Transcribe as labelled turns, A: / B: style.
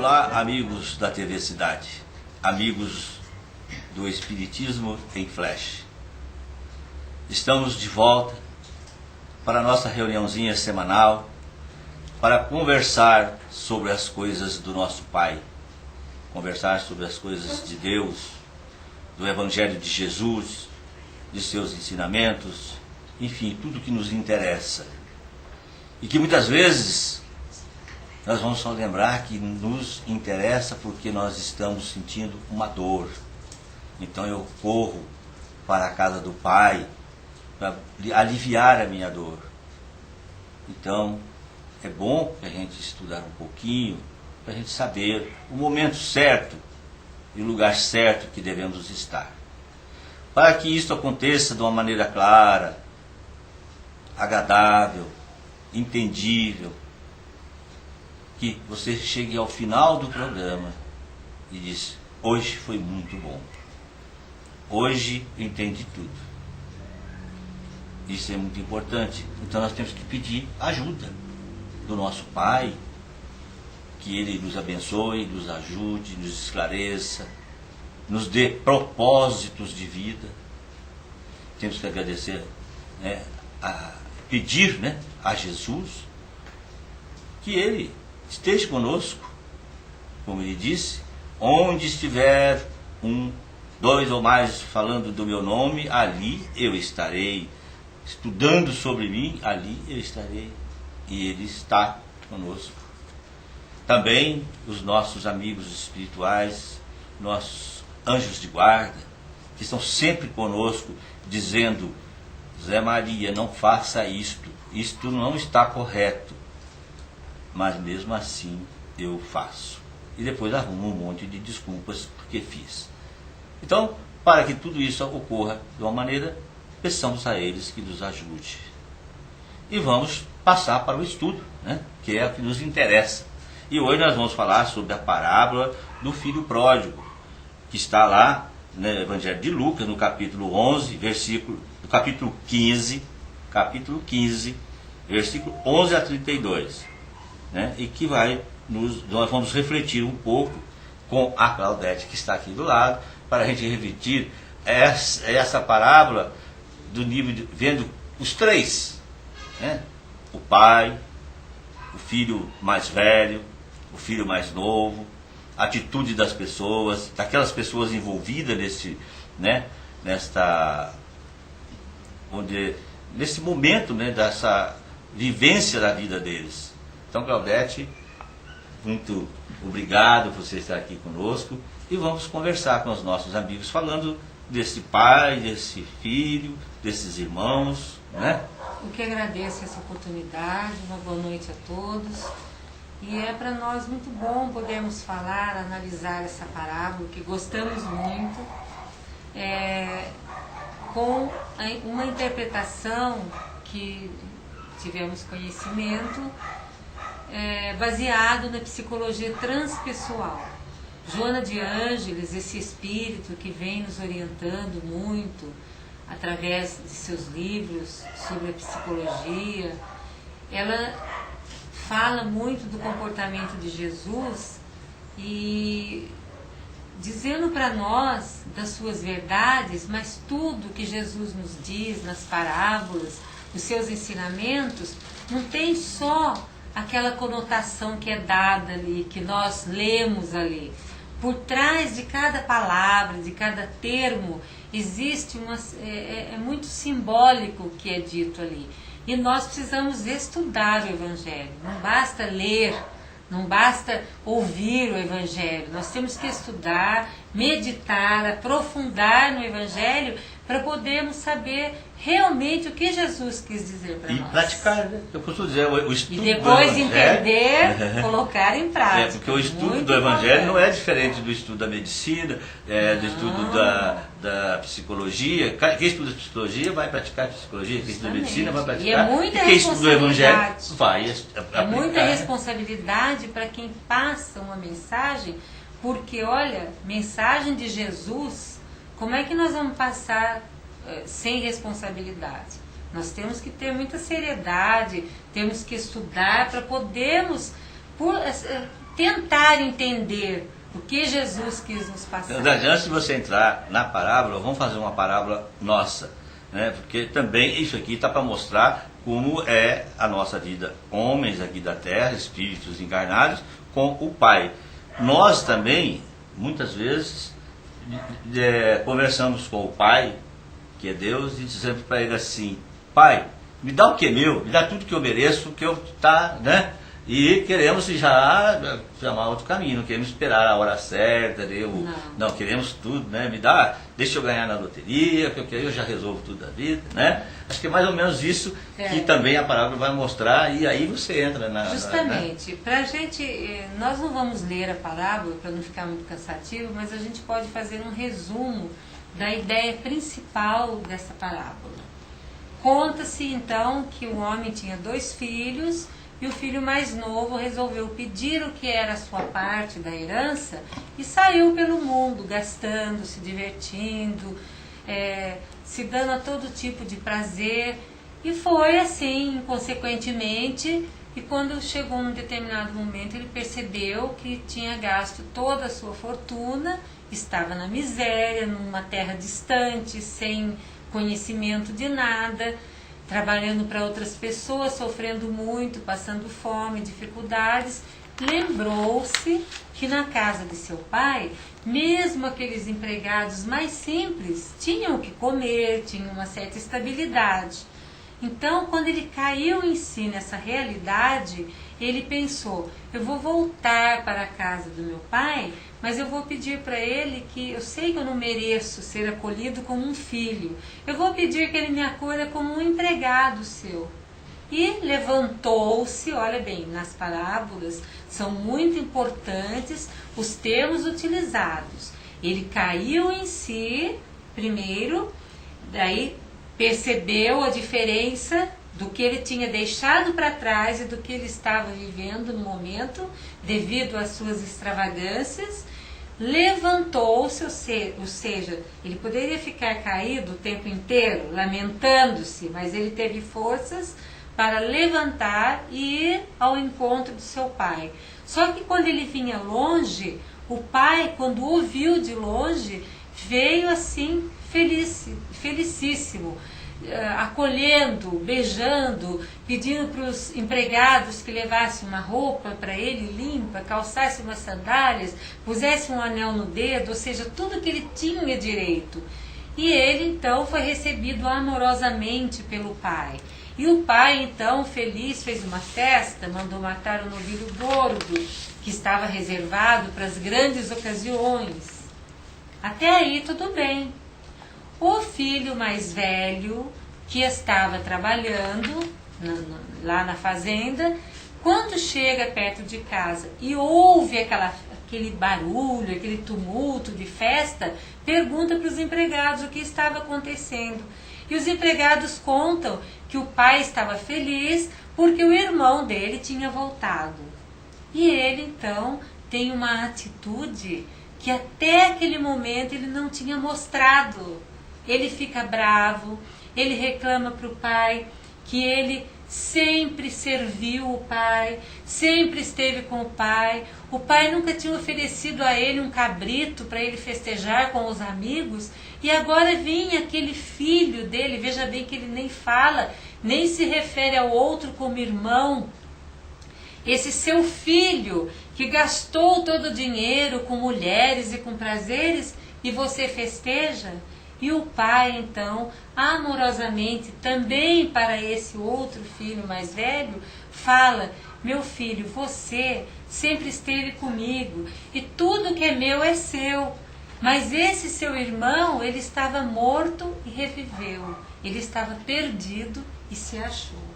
A: Olá, amigos da TV Cidade, amigos do Espiritismo em Flash. Estamos de volta para a nossa reuniãozinha semanal para conversar sobre as coisas do nosso Pai, conversar sobre as coisas de Deus, do Evangelho de Jesus, de seus ensinamentos, enfim, tudo que nos interessa. E que muitas vezes nós vamos só lembrar que nos interessa porque nós estamos sentindo uma dor. Então eu corro para a casa do Pai para aliviar a minha dor. Então é bom que a gente estudar um pouquinho, para a gente saber o momento certo e o lugar certo que devemos estar. Para que isso aconteça de uma maneira clara, agradável, entendível, que você chegue ao final do programa e diz: hoje foi muito bom, hoje eu entendi tudo. Isso é muito importante. Então nós temos que pedir ajuda do nosso Pai, que Ele nos abençoe, nos ajude, nos esclareça, nos dê propósitos de vida. Temos que agradecer, pedir a Jesus que Ele esteja conosco, como Ele disse: onde estiver dois ou mais falando do meu nome, ali eu estarei. Estudando sobre mim, ali eu estarei. E Ele está conosco. Também os nossos amigos espirituais, nossos anjos de guarda, que estão sempre conosco, dizendo: Zé Maria, não faça isto não está correto. Mas mesmo assim eu faço. E depois arrumo um monte de desculpas porque fiz. Então, para que tudo isso ocorra de uma maneira, peçamos a eles que nos ajude. E vamos passar para o estudo, que é o que nos interessa. E hoje nós vamos falar sobre a parábola do filho pródigo, que está lá no Evangelho de Lucas, no capítulo 11, capítulo 15, versículo 11 a 32. E que nós vamos refletir um pouco com a Claudete, que está aqui do lado, para a gente refletir essa parábola do nível vendo os três, o pai, o filho mais velho, o filho mais novo, a atitude das pessoas, daquelas pessoas envolvidas nesse momento, dessa vivência da vida deles. Então, Claudete, muito obrigado por você estar aqui conosco e vamos conversar com os nossos amigos, falando desse pai, desse filho, desses irmãos,
B: Eu que agradeço essa oportunidade, uma boa noite a todos. E é para nós muito bom podermos falar, analisar essa parábola, que gostamos muito, com uma interpretação que tivemos conhecimento, baseado na psicologia transpessoal. Joana de Ângeles, esse espírito que vem nos orientando muito através de seus livros sobre a psicologia, ela fala muito do comportamento de Jesus e dizendo para nós das suas verdades, mas tudo que Jesus nos diz nas parábolas, os seus ensinamentos, não tem só aquela conotação que é dada ali, que nós lemos ali. Por trás de cada palavra, de cada termo, existe é muito simbólico o que é dito ali. E nós precisamos estudar o Evangelho. Não basta ler, não basta ouvir o Evangelho. Nós temos que estudar, meditar, aprofundar no Evangelho para podermos saber realmente o que Jesus quis dizer para nós.
A: E praticar, Eu costumo dizer, o estudo
B: e depois
A: do Evangelho,
B: entender, colocar em prática.
A: Porque o estudo
B: Muito
A: do Evangelho
B: importante.
A: não é diferente do estudo da medicina, do estudo da psicologia. Quem estuda psicologia vai praticar psicologia, quem estuda medicina vai praticar.
B: E é muita
A: quem estuda o Evangelho vai
B: É muita responsabilidade para quem passa uma mensagem, porque olha, mensagem de Jesus, como é que nós vamos passar sem responsabilidade? Nós temos que ter muita seriedade, temos que estudar para podermos tentar entender o que Jesus quis nos passar.
A: Antes de você entrar na parábola, vamos fazer uma parábola nossa, né? Porque também isso aqui está para mostrar como é a nossa vida, homens aqui da terra, espíritos encarnados, com o Pai. Nós também, muitas vezes, conversamos com o Pai, que é Deus, e dizemos para Ele assim: Pai, me dá o que é meu, me dá tudo que eu mereço, que eu tá, né? E queremos já chamar outro caminho, não queremos esperar a hora certa, não queremos tudo, né? Me dá, deixa eu ganhar na loteria, porque eu já resolvo tudo da vida, né? Acho que é mais ou menos isso que também a parábola vai mostrar, e aí você entra na...
B: Justamente, pra gente, nós não vamos ler a parábola para não ficar muito cansativo, mas a gente pode fazer um resumo da ideia principal dessa parábola. Conta-se então que o homem tinha 2 filhos, e o filho mais novo resolveu pedir o que era a sua parte da herança e saiu pelo mundo, gastando, se divertindo, se dando a todo tipo de prazer. E foi assim, consequentemente, e quando chegou um determinado momento, ele percebeu que tinha gasto toda a sua fortuna, estava na miséria, numa terra distante, sem conhecimento de nada, trabalhando para outras pessoas, sofrendo muito, passando fome, dificuldades. Lembrou-se que na casa de seu pai, mesmo aqueles empregados mais simples, tinham o que comer, tinham uma certa estabilidade. Então, quando ele caiu em si nessa realidade, ele pensou: eu vou voltar para a casa do meu pai, mas eu vou pedir para ele que, eu sei que eu não mereço ser acolhido como um filho, eu vou pedir que ele me acolha como um empregado seu. E levantou-se, olha bem, nas parábolas são muito importantes os termos utilizados. Ele caiu em si primeiro, daí percebeu a diferença do que ele tinha deixado para trás e do que ele estava vivendo no momento, devido às suas extravagâncias. Levantou-se, ou seja, ele poderia ficar caído o tempo inteiro, lamentando-se, mas ele teve forças para levantar e ir ao encontro do seu pai. Só que quando ele vinha longe, o pai, quando o viu de longe, veio assim felicíssimo, acolhendo, beijando, pedindo para os empregados que levassem uma roupa para ele limpa, calçassem umas sandálias, pusessem um anel no dedo, ou seja, tudo que ele tinha direito. E ele então foi recebido amorosamente pelo pai. E o pai então, feliz, fez uma festa, mandou matar um novilho gordo, que estava reservado para as grandes ocasiões. Até aí tudo bem. O filho mais velho, que estava trabalhando lá na fazenda, quando chega perto de casa e ouve aquele barulho, aquele tumulto de festa, pergunta para os empregados o que estava acontecendo. E os empregados contam que o pai estava feliz porque o irmão dele tinha voltado. E ele então tem uma atitude que até aquele momento ele não tinha mostrado. Ele fica bravo, ele reclama para o pai que ele sempre serviu o pai, sempre esteve com o pai nunca tinha oferecido a ele um cabrito para ele festejar com os amigos, e agora vinha aquele filho dele, veja bem que ele nem fala, nem se refere ao outro como irmão, esse seu filho que gastou todo o dinheiro com mulheres e com prazeres, e você festeja? E o pai, então, amorosamente, também para esse outro filho mais velho, fala: meu filho, você sempre esteve comigo e tudo que é meu é seu. Mas esse seu irmão, ele estava morto e reviveu. Ele estava perdido e se achou.